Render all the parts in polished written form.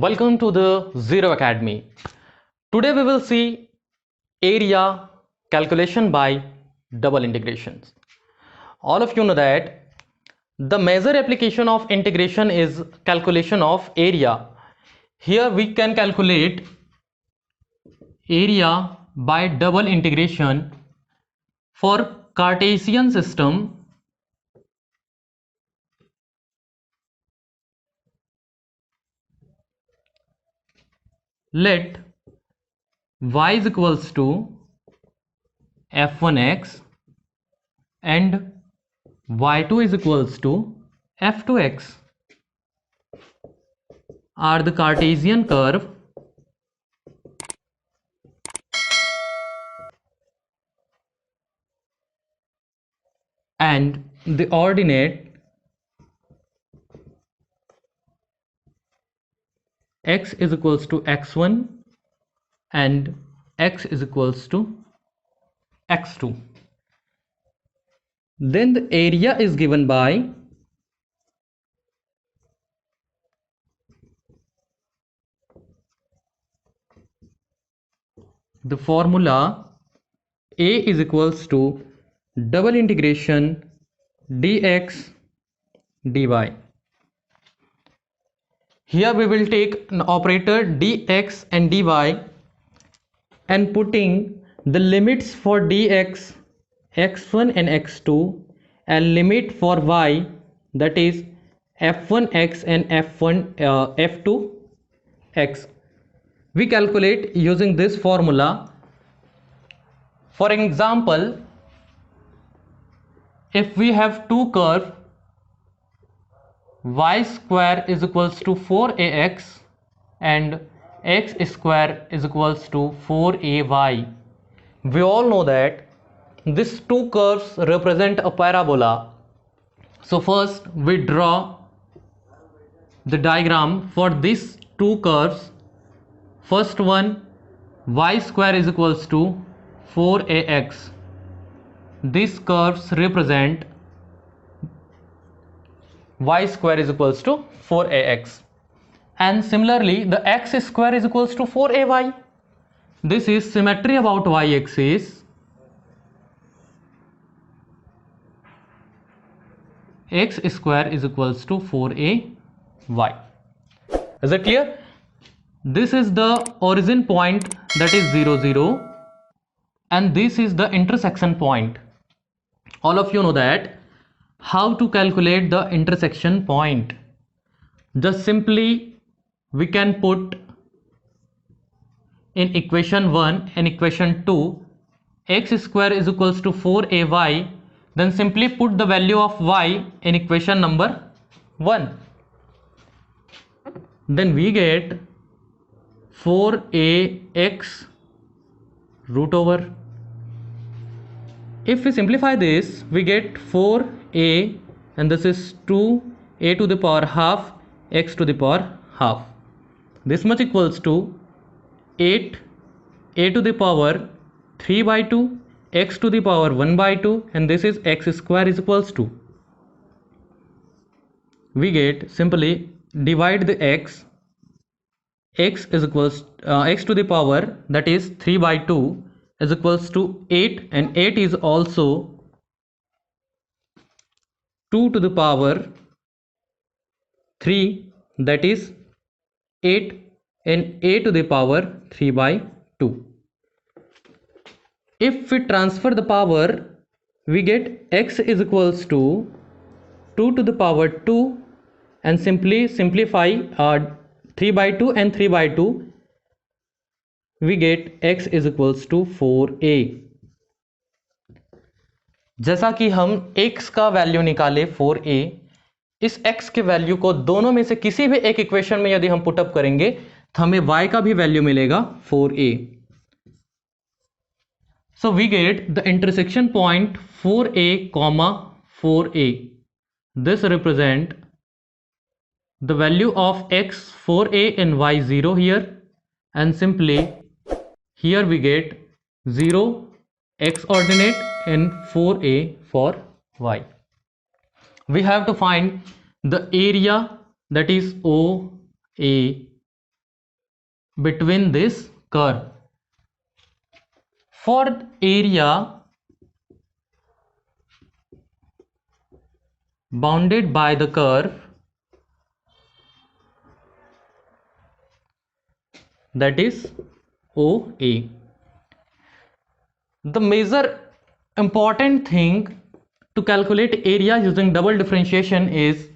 Welcome to the Zero Academy. Today we will see area calculation by double integrations. All of you know that the major application of integration is calculation of area. Here we can calculate area by double integration for Cartesian system. Let y is equals to f1x and y2 is equals to f2x are the Cartesian curve and the ordinate x is equals to x1 and x is equals to x2. Then the area is given by the formula A is equals to double integration dx dy. Here we will take an operator dx and dy and putting the limits for dx x1 and x2 and limit for y, that is f1x and f2x. We calculate using this formula. For example, if we have two curves, y square is equals to 4ax and x square is equals to 4ay. We all know that these two curves represent a parabola. So first we draw the diagram for these two curves. First one, y square is equals to 4ax. These curves represent y square is equals to 4ax, and similarly the x square is equals to 4ay. This is symmetry about y-axis. X square is equals to 4ay. Is it clear? This is the origin point, that is 0 0, and this is the intersection point. All of you know that how to calculate the intersection point. Just simply we can put in equation 1 and equation 2 x square is equals to 4ay, then simply put the value of y in equation number 1. Then we get 4ax root over. If we simplify this, we get 4a, and this is 2a to the power half x to the power half. This much equals to 8a to the power 3 by 2 x to the power 1 by 2, and this is x square is equals to. We get simply divide the x is equals x to the power, that is 3 by 2 is equals to 8, and 8 is also 2 to the power 3, that is 8, and a to the power 3 by 2. If we transfer the power, we get x is equals to 2 to the power 2, and simply simplify 3 by 2 and 3 by 2, we get x is equals to 4a. जैसा कि हम x का value निकाले 4a, इस x के value को दोनों में से किसी भी एक इक्वेशन में यदि हम पुटअप करेंगे तो हमें y का भी वैल्यू मिलेगा 4a. So we get the intersection point 4a, 4a. This represent the value of x 4a and y 0 here, and simply here we get 0 x ordinate and 4a for y. We have to find the area, that is OA between this curve. For area bounded by the curve, that is OA. The major important thing to calculate area using double differentiation is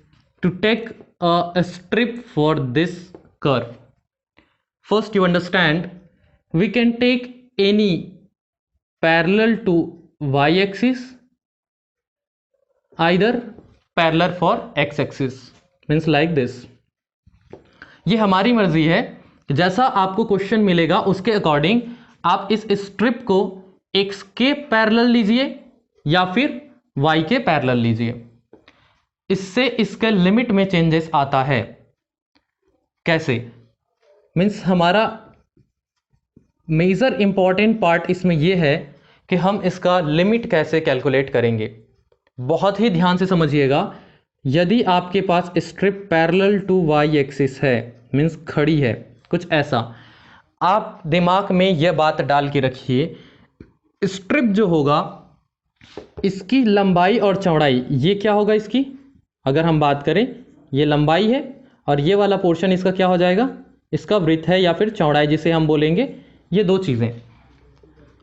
to take a strip for this curve. First, you understand, we can take any parallel to y-axis, either parallel for x-axis, means like this. ये हमारी मर्जी है, जैसा आपको question मिलेगा उसके according आप इस स्ट्रिप को x के पैरेलल लीजिए या फिर y के पैरेलल लीजिए। इससे इसके लिमिट में चेंजेस आता है। कैसे? मीन्स हमारा मेजर इंपॉर्टेंट पार्ट इसमें यह है कि हम इसका लिमिट कैसे कैलकुलेट करेंगे। बहुत ही ध्यान से समझिएगा। यदि आपके पास strip parallel to Y axis है, मीन्स खड़ी है, कुछ ऐसा, आप दिमाग में यह बात डाल के रखिए, स्ट्रिप जो होगा इसकी लंबाई और चौड़ाई, ये क्या होगा इसकी, अगर हम बात करें ये लंबाई है और ये वाला पोर्शन इसका क्या हो जाएगा, इसका ब्रेथ है या फिर चौड़ाई जिसे हम बोलेंगे, ये दो चीज़ें।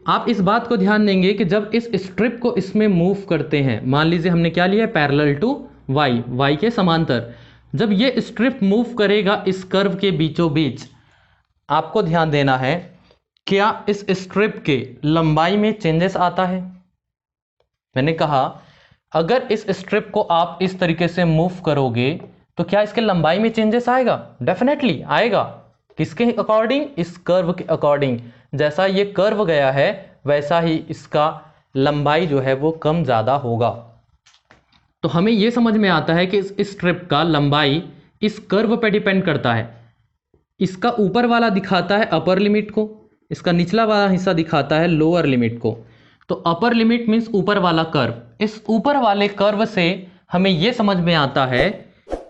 आप इस बात को ध्यान देंगे कि जब इस स्ट्रिप को इसमें मूव करते हैं, मान लीजिए हमने क्या लिया है, पैरेलल टू वाई, वाई के समांतर, जब ये स्ट्रिप मूव करेगा इस कर्व के बीचों बीच, आपको ध्यान देना है क्या इस स्ट्रिप के लंबाई में चेंजेस आता है। मैंने कहा अगर इस स्ट्रिप को आप इस तरीके से मूव करोगे तो क्या इसके लंबाई में चेंजेस आएगा? डेफिनेटली आएगा। किसके अकॉर्डिंग? इस कर्व के अकॉर्डिंग। जैसा ये कर्व गया है वैसा ही इसका लंबाई जो है वो कम ज़्यादा होगा। तो हमें ये समझ में आता है कि इस स्ट्रिप का लंबाई इस कर्व पे डिपेंड करता है। इसका ऊपर वाला दिखाता है अपर लिमिट को, इसका निचला वाला हिस्सा दिखाता है लोअर लिमिट को। तो अपर लिमिट मीन्स ऊपर वाला कर्व। इस ऊपर वाले कर्व से हमें यह समझ में आता है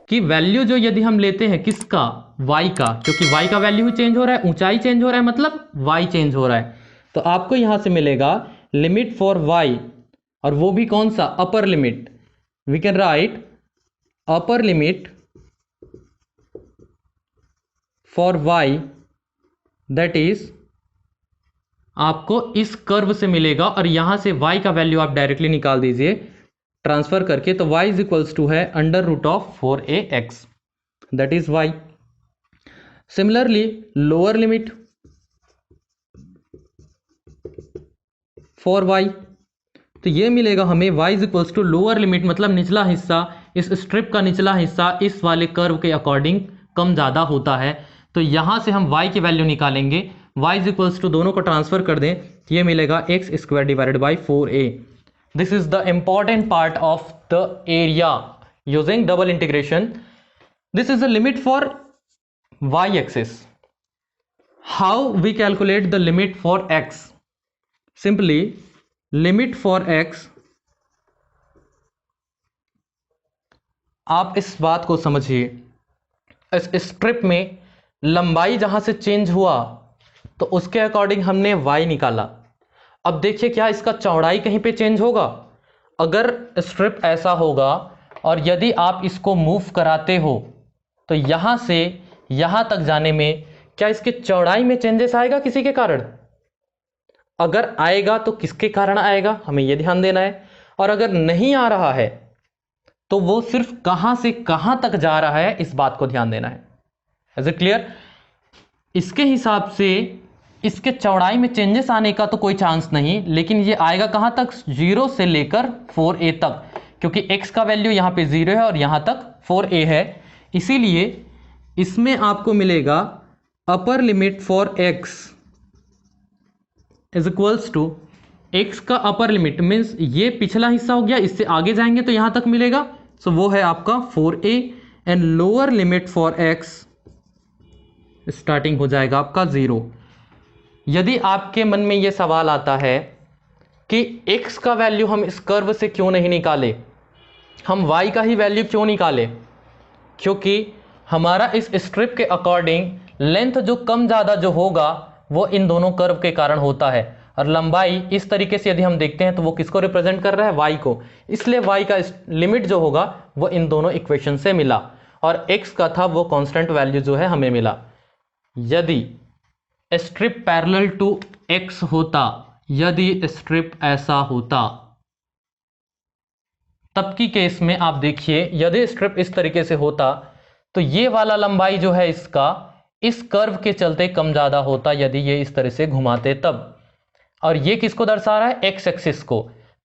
कि वैल्यू जो यदि हम लेते हैं किसका, y का, क्योंकि y का वैल्यू ही चेंज हो रहा है, ऊंचाई चेंज हो रहा है, मतलब y चेंज हो रहा है। तो आपको यहां से मिलेगा लिमिट फॉर y, और वो भी कौन सा, upper limit. We can write upper limit for y, that is आपको इस कर्व से मिलेगा, और यहां से y का वैल्यू आप डायरेक्टली निकाल दीजिए ट्रांसफर करके, तो y इज इक्वल्स टू है under root of 4ax, that is y। Similarly lower limit for y, तो ये मिलेगा हमें y is equals to lower limit, मतलब निचला हिस्सा, इस स्ट्रिप का निचला हिस्सा इस वाले कर्व के अकॉर्डिंग कम ज़्यादा होता है। तो यहां से हम y की वैल्यू निकालेंगे, y इज इक्वल्स टू, दोनों को ट्रांसफर कर दें, ये मिलेगा x square divided by 4a। This is the important part of the area using double integration. This is the limit for y axis. How we calculate the limit for x? Simply limit for x, आप इस बात को समझिए, इस strip में लंबाई जहां से चेंज हुआ तो उसके अकॉर्डिंग हमने y निकाला। अब देखिए क्या इसका चौड़ाई कहीं पे चेंज होगा? अगर स्ट्रिप ऐसा होगा और यदि आप इसको मूव कराते हो तो यहां से यहां तक जाने में क्या इसके चौड़ाई में चेंजेस आएगा किसी के कारण? अगर आएगा तो किसके कारण आएगा, हमें यह ध्यान देना है। और अगर नहीं आ रहा है तो वो सिर्फ कहां से कहां तक जा रहा है, इस बात को ध्यान देना है। Is it clear? इसके हिसाब से इसके चौड़ाई में चेंजेस आने का तो कोई चांस नहीं, लेकिन ये आएगा कहां तक, 0 से लेकर 4a तक, क्योंकि x का वैल्यू यहां पे 0 है और यहां तक 4a है। इसीलिए इसमें आपको मिलेगा upper limit for x is equals to, x का अपर लिमिट मीन्स ये पिछला हिस्सा हो गया, इससे आगे जाएंगे तो यहां तक मिलेगा, सो वो है आपका 4a, and lower limit for x starting हो जाएगा आपका 0। यदि आपके मन में यह सवाल आता है कि x का वैल्यू हम इस कर्व से क्यों नहीं निकाले, हम y का ही वैल्यू क्यों निकाले, क्योंकि हमारा इस स्ट्रिप के अकॉर्डिंग लेंथ जो कम ज़्यादा जो होगा वो इन दोनों कर्व के कारण होता है, और लंबाई इस तरीके से यदि हम देखते हैं तो वो किसको रिप्रेजेंट कर रहा है, y को, इसलिए y का लिमिट जो होगा वो इन दोनों इक्वेशन से मिला, और x का था वो कांस्टेंट वैल्यू जो है हमें मिला। यदि स्ट्रिप पैरेलल टू x होता, यदि स्ट्रिप ऐसा होता, तब की केस में आप देखिए यदि स्ट्रिप इस तरीके से होता तो ये वाला लंबाई जो है इसका इस कर्व के चलते कम ज़्यादा होता यदि ये इस तरह से घुमाते तब, और ये किसको दर्शा रहा है, एक्स एक्सिस को।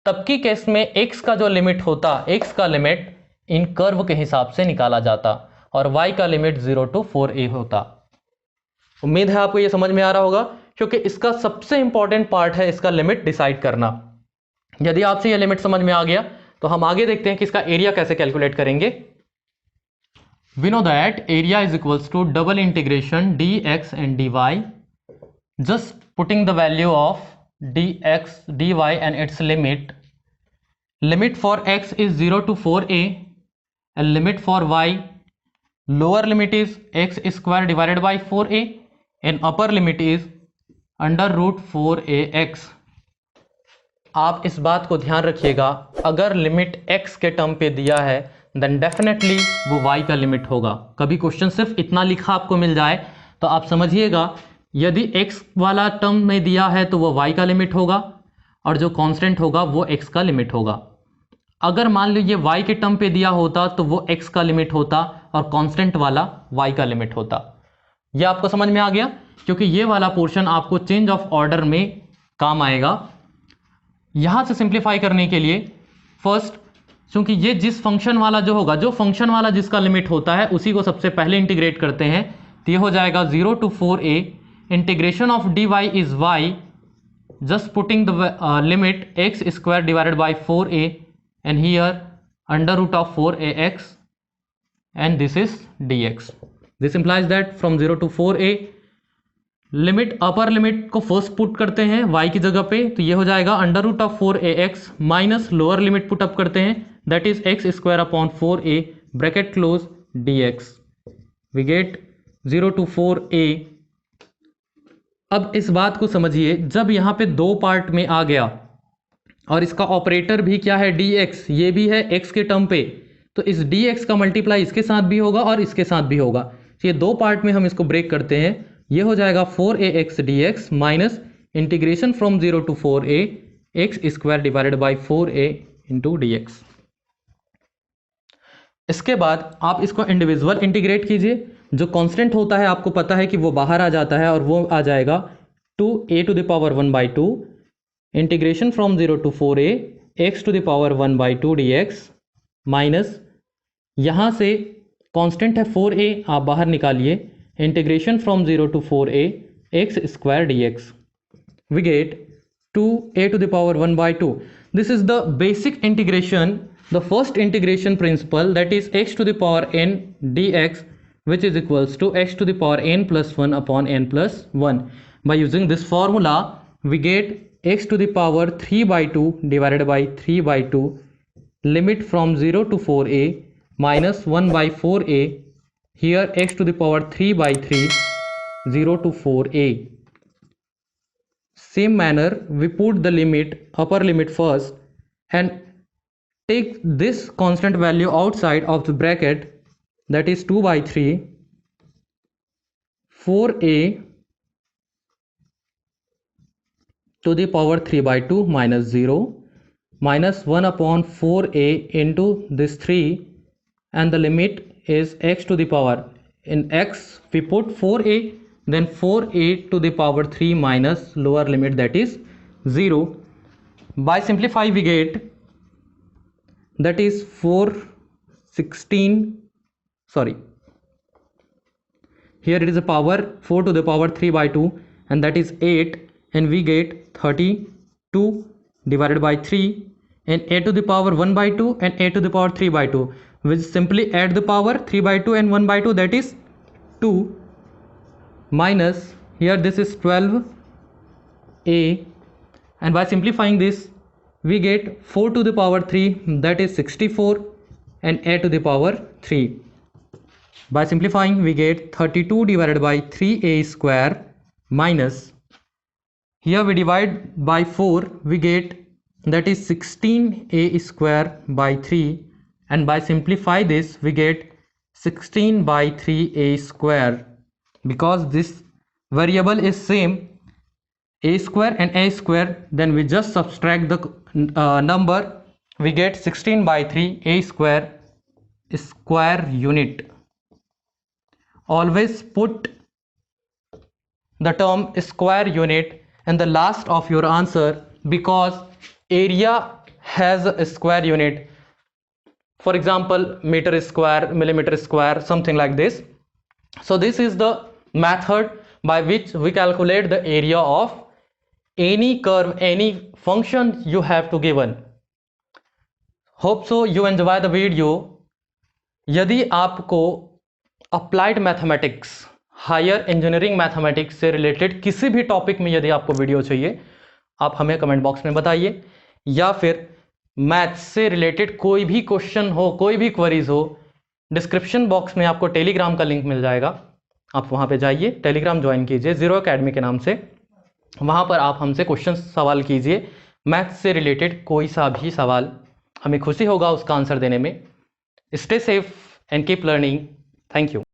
तब की केस में एक्स का जो लिमिट होता, एक्स का लिमिट इन कर्व के हिसाब से निकाला जाता, और वाई का लिमिट 0 to 4a होता। उम्मीद है आपको ये समझ में आ रहा होगा, क्योंकि इसका सबसे इंपॉर्टेंट पार्ट है इसका लिमिट डिसाइड करना। यदि आपसे ये लिमिट समझ में आ गया तो हम आगे देखते हैं कि इसका एरिया कैसे कैलकुलेट करेंगे। We know that area is equals to double integration dx and dy, just putting the value of dx dy and its limit for x is 0 to 4a and limit for y, lower limit is x square divided by 4a and upper limit is under root 4ax। आप इस बात को ध्यान रखिएगा, अगर limit x के term पे दिया है देन डेफिनेटली वो y का लिमिट होगा। कभी क्वेश्चन सिर्फ इतना लिखा आपको मिल जाए तो आप समझिएगा यदि x वाला टर्म में दिया है तो वो y का लिमिट होगा, और जो कांस्टेंट होगा वो x का लिमिट होगा। अगर मान लीजिए y के टर्म पे दिया होता तो वो x का लिमिट होता और कांस्टेंट वाला y का लिमिट होता। ये आपको समझ में आ गया, क्योंकि ये वाला पोर्शन आपको चेंज ऑफ ऑर्डर में काम आएगा। यहां से सिंप्लीफाई करने के लिए फर्स्ट, क्योंकि ये जिस फंक्शन वाला जो होगा, जो फंक्शन वाला जिसका लिमिट होता है उसी को सबसे पहले इंटीग्रेट करते हैं, तो ये हो जाएगा 0 to 4a, integration of dy is y, just putting the limit x square divided by 4a and here under root of 4ax and this is dx। This implies that from 0 to 4a, limit upper limit को first put करते हैं y की जगह पे, तो ये हो जाएगा under root of 4ax minus lower limit put up करते हैं that is x square upon 4a bracket close dx, we get 0 to 4a। अब इस बात को समझिए, जब यहाँ पे दो पार्ट में आ गया और इसका ऑपरेटर भी क्या है dx, ये भी है x के टर्म पे, तो इस dx का मल्टीप्लाई इसके साथ भी होगा और इसके साथ भी होगा। तो ये दो पार्ट में हम इसको ब्रेक करते हैं, ये हो जाएगा 4ax dx minus integration from 0 to 4a x square divided by 4a into dx। इसके बाद आप इसको इंडिविजुअल इंटीग्रेट कीजिए, जो कांस्टेंट होता है आपको पता है कि वो बाहर आ जाता है और वो आ जाएगा 2a to the power 1/2 integration from 0 to 4a x to the power 1/2 dx minus यहाँ से कांस्टेंट है 4a, आप बाहर निकालिए, integration from 0 to 4a x square dx, we get 2a to the power 1/2। this is the basic integration, the first integration principle, that is x to the power n dx which is equals to x to the power n plus 1 upon n plus 1। by using this formula we get x to the power 3/2 divided by 3/2 limit from 0 to 4a minus 1/4a, here x to the power 3/3 0 to 4a। same manner we put the limit, upper limit first, and take this constant value outside of the bracket, that is 2/3 4a to the power 3/2 minus 0 minus 1 upon 4a into this 3, and the limit is x to the power, in x we put 4a, then 4a to the power 3 minus lower limit that is 0। by simplify we get that is 416, sorry, here it is a power 4 to the power 3/2 and that is 8, and we get 32 divided by 3 and a to the power 1/2 and a to the power 3/2, which simply add the power 3/2 and 1/2, that is 2, minus here this is 12a, and by simplifying this we get 4 to the power 3 that is 64 and a to the power 3। By simplifying, we get 32 divided by 3a square minus, here we divide by 4, we get that is 16a square by 3, and by simplify this we get 16 by 3a square. Because this variable is same, a square and a square, then we just subtract the number, we get 16 by 3 a square unit. Always put the term square unit in the last of your answer, because area has a square unit. For example, meter square, millimeter square, something like this. So this is the method by which we calculate the area of any curve, any function you have to given. Hope so you enjoy the video. यदि आपको applied mathematics, higher engineering mathematics से related किसी भी topic में यदि आपको video चाहिए, आप हमें कमेंट बॉक्स में बताइए, या फिर मैथ्स से रिलेटेड कोई भी क्वेश्चन हो, कोई भी क्वेरीज हो, डिस्क्रिप्शन बॉक्स में आपको टेलीग्राम का लिंक मिल जाएगा, आप वहाँ पे जाइए, टेलीग्राम ज्वाइन कीजिए जीरो एकेडमी के नाम से, वहाँ पर आप हमसे क्वेश्चन सवाल कीजिए, मैथ्स से रिलेटेड कोई सा भी सवाल, हमें खुशी होगा उसका आंसर देने में. Stay safe and keep learning. Thank you.